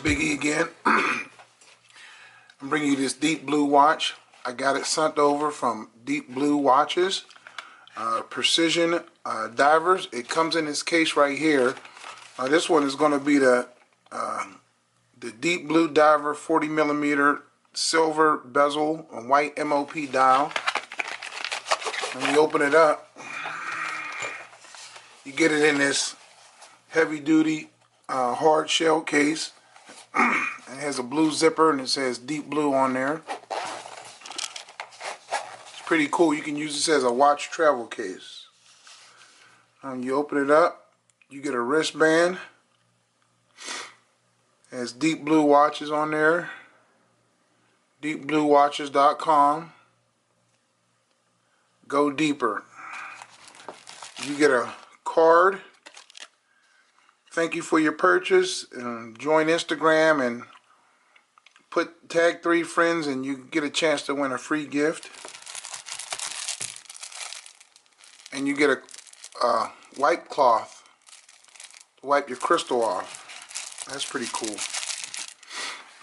Biggie again. I'm bringing you this deep blue watch. I got it sent over from Deep Blue Watches, Precision Divers. It comes in this case right here. This one is going to be the Deep Blue Diver 40mm silver bezel and white MOP dial. When you open it up, you get it in this heavy duty hard shell case. It has a blue zipper and it says Deep Blue on there. It's pretty cool. You can use this as a watch travel case. You open it up, you get a wristband. It has Deep Blue Watches on there. deepbluewatches.com. Go deeper. You get a card. Thank you for your purchase. Join Instagram and tag 3 friends and you get a chance to win a free gift. And you get a wipe cloth to wipe your crystal off. That's pretty cool.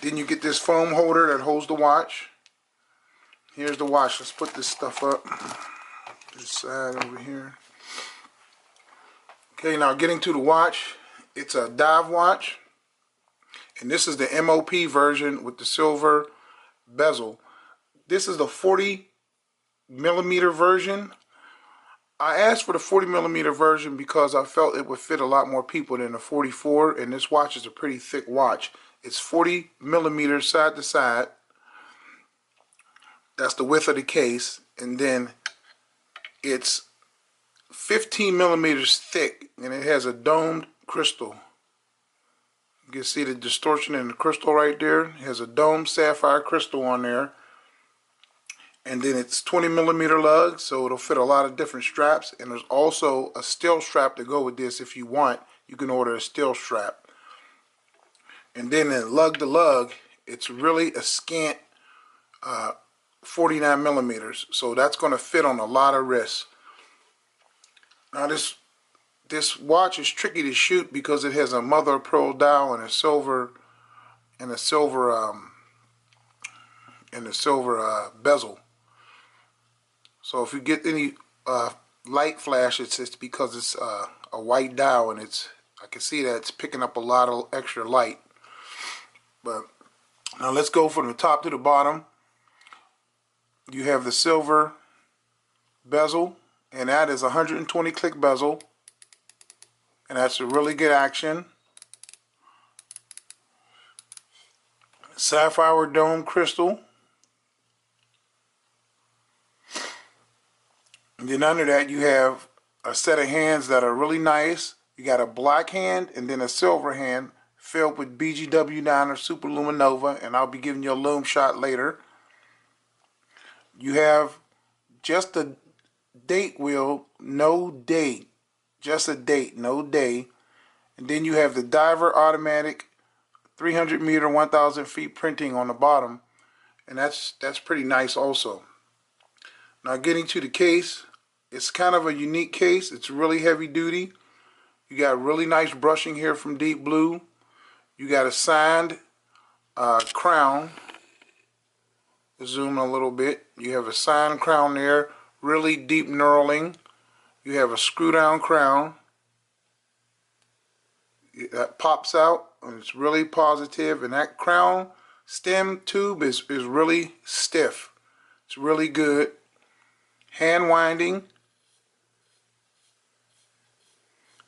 Then you get this foam holder that holds the watch. Here's the watch. Let's put this stuff up. This side over here. Okay, now getting to the watch. It's a dive watch, and this is the MOP version with the silver bezel. This is the 40mm version. I asked for the 40mm version because I felt it would fit a lot more people than the 44, and this watch is a pretty thick watch. It's 40mm side to side. That's the width of the case, and then it's 15mm thick, and it has a domed crystal. You can see the distortion in the crystal right there. It has a domed sapphire crystal on there, and then it's 20mm lugs, so it'll fit a lot of different straps. And there's also a steel strap to go with this. If you want, you can order a steel strap. And then in lug to lug, it's really a scant 49mm, so that's going to fit on a lot of wrists. Now this watch is tricky to shoot because it has a mother of pearl dial and a silver bezel. So if you get any light flash, it's because it's a white dial, and I can see that it's picking up a lot of extra light. But now let's go from the top to the bottom. You have the silver bezel, and that is a 120 click bezel. And that's a really good action. Sapphire dome crystal. And then under that you have a set of hands that are really nice. You got a black hand and then a silver hand filled with BGW9 or Super Luminova, and I'll be giving you a lume shot later. You have just a date wheel, no date. Just a date, no day. And then you have the diver automatic 300-meter 1,000 feet printing on the bottom, and that's pretty nice also. Now getting to the case, it's kind of a unique case. It's really heavy duty. You got really nice brushing here from Deep Blue. You got a signed crown. Zoom a little bit. You have a signed crown there, really deep knurling. You have a screw down crown that pops out, and it's really positive, and that crown stem tube is really stiff. It's really good. Hand winding.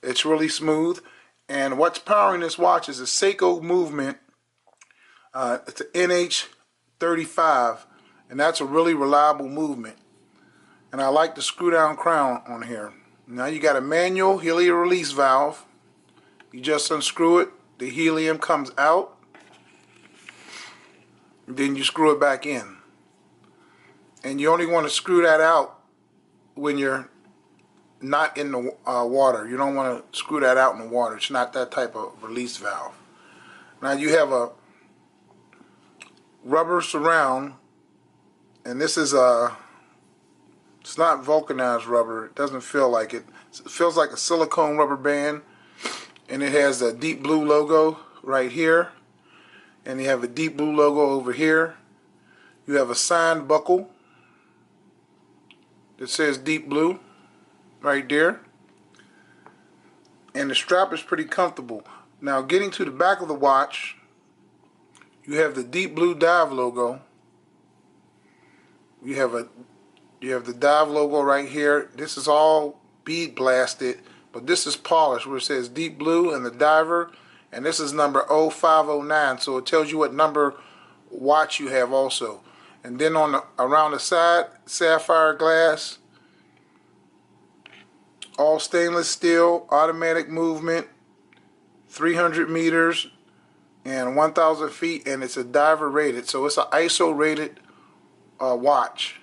It's really smooth. And what's powering this watch is a Seiko Movement. It's an NH35, and that's a really reliable movement. And I like the screw down crown on here. Now you got a manual helium release valve. You just unscrew it, the helium comes out, and then you screw it back in. And you only want to screw that out when you're not in the water. You don't want to screw that out in the water. It's not that type of release valve. Now you have a rubber surround, and this is it's not vulcanized rubber. It doesn't feel like it. It feels like a silicone rubber band, and it has the Deep Blue logo right here. And you have a Deep Blue logo over here. You have a signed buckle that says Deep Blue right there. And the strap is pretty comfortable. Now getting to the back of the watch, you have the Deep Blue Dive logo. You have the Dive logo right here. This is all bead blasted, but this is polished where it says Deep Blue and the diver, and this is number 0509, so it tells you what number watch you have also. And then on around the side, sapphire glass, all stainless steel, automatic movement, 300 meters and 1,000 feet, and it's a diver rated, so it's an ISO rated watch.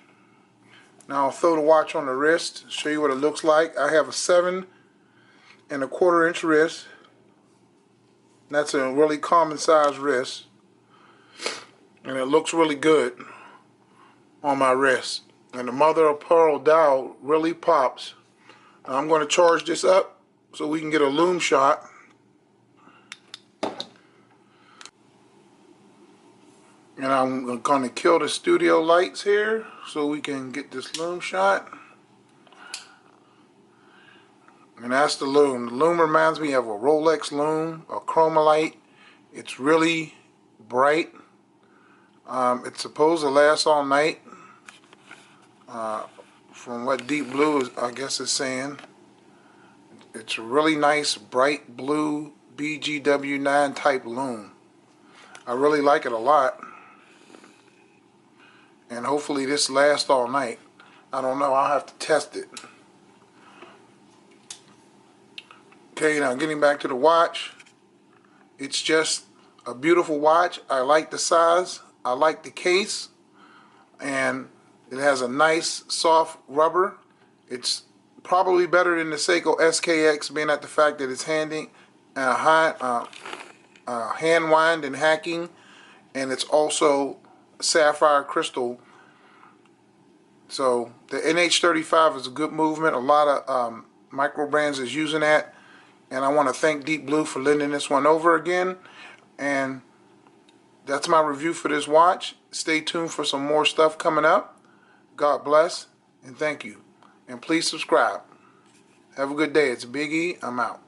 Now I'll throw the watch on the wrist, show you what it looks like. I have a 7¼ inch wrist. That's a really common size wrist, and it looks really good on my wrist. And the mother of pearl dial really pops. Now I'm going to charge this up so we can get a loom shot. And I'm going to kill the studio lights here so we can get this loom shot. And that's the loom. The loom reminds me of a Rolex loom, a chromolite. It's really bright. It's supposed to last all night. From what Deep Blue is, I guess, is saying. It's a really nice bright blue BGW9 type loom. I really like it a lot. And hopefully this lasts all night. I don't know, I'll have to test it. Okay, now getting back to the watch. It's just a beautiful watch. I like the size. I like the case. And it has a nice soft rubber. It's probably better than the Seiko SKX, being at the fact that it's hand wind and hacking. And it's also sapphire crystal. So the NH35 is a good movement. A lot of micro brands is using that, and I want to thank Deep Blue for lending this one over again. And that's my review for this watch. Stay tuned for some more stuff coming up. God bless and thank you, and please subscribe. Have a good day. It's Big E. I'm out.